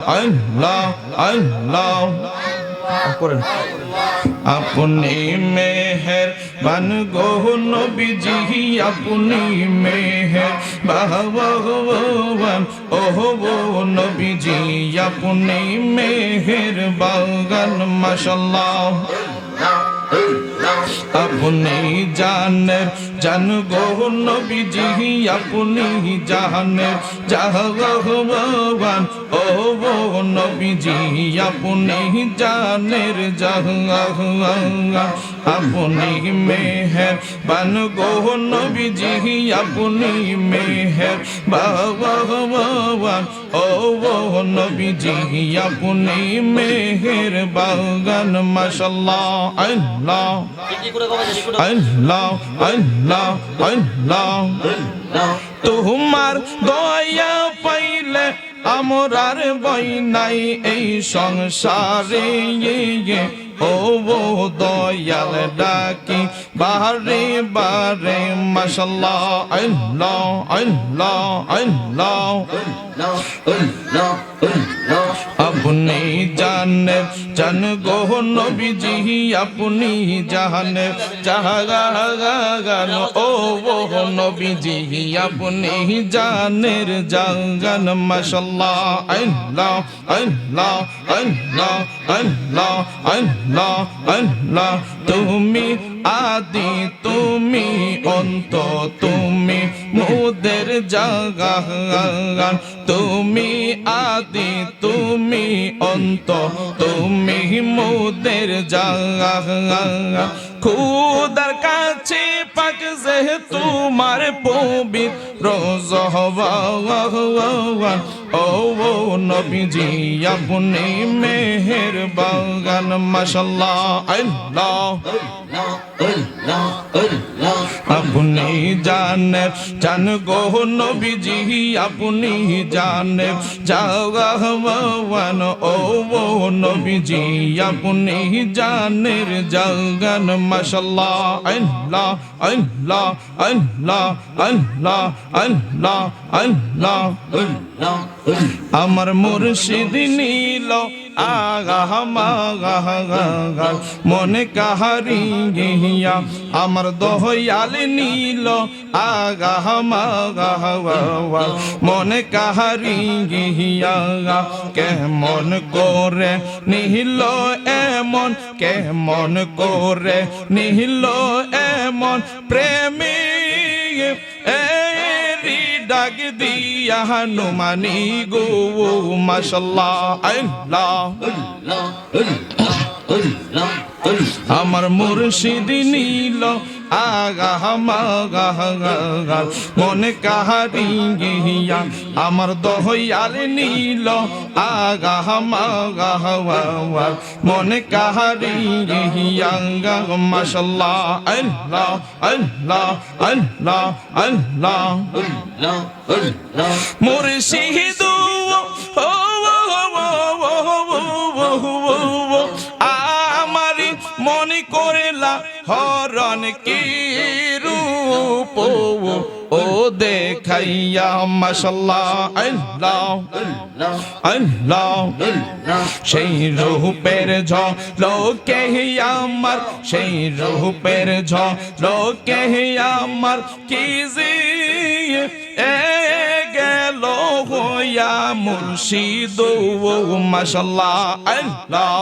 আল্লাহ আল্লাহ করেন আপনি মেহেরবান গো নবীজি আপনি মেহেরবান ওহো নবীজি আপনি মেহেরবান মাশাআল্লাহ আপনি জানের জান গো নবীজি আপনি জানের জাহান ও নবীজি আপনি জানের জাহান আপনি মেহেরবান গো নবীজি আপনি মেহেরবান ও নবীজি আপনি মেহেরবান মাশাআল্লাহ আল্লাহ আল্লাহ আল্লাহ আল্লাহ তোমার দয়া পাইলে আমরার বই নাই এই সংসারে ও দয়াল ডাকি বারে বারে মাশাআল্লাহ আল্লাহ আল্লাহ আল্লাহ আপনি জানেন জান গো নবীজি আপনি জানেন জাহান ও নবীজি আপনি জানের জাহান মাশাআল্লাহ আল্লাহ আল্লাহ আল্লাহ আল্লাহ আল্লাহ আল্লাহ তুমি আদি তুমি অন্ত তুমি মোদের জাগান তুমি আদি তুমি অন্ত তুমি মোদের জাগান খুদার কাছে পাক যে তোমার পবিত্র জহবান ও নবীজি আপনি মেহেরবান মাশাআল্লাহ আল্লাহ আপনি জানেন জান গো নবীজি আপনি জানেন জাগান ও নবীজি আপনি জানের জাগান মাশাআল্লাহ আল্লাহ আল্লাহ আল্লাহ আল্লাহ আল্লাহ আল্লাহ আমার মুর্শিদ নীল আগা মনে কাহারি গিয়া আমার দয়াল নীল আগা মনে কাহারি গিয়া কেমন করে নিহিল এমন কেমন করে নিহিল এমন প্রেমী ডাক দিয়া হনুমানি গো মাশাআল্লাহ আল্লাহ আমার মুর্শিদ নীল আগা মনে কাহারি গিয়া আমার দয়াল নীল আগা মনে কাহারি গিয়া মাশাআল্লাহ আল্লাহ আল্লাহ আল্লাহ আল্লাহ মুর্শিদ আমারি মনে করেলা হরণ কি রূপ ও দেখাইয়া মাশাআল্লাহ আল্লাহ আল্লাহ সেই রূপের ঝলকে আমার সেই রূপের ঝলকে আমার কি যে গেল হইয়া মুর্শিদ মাশাআল্লাহ আল্লাহ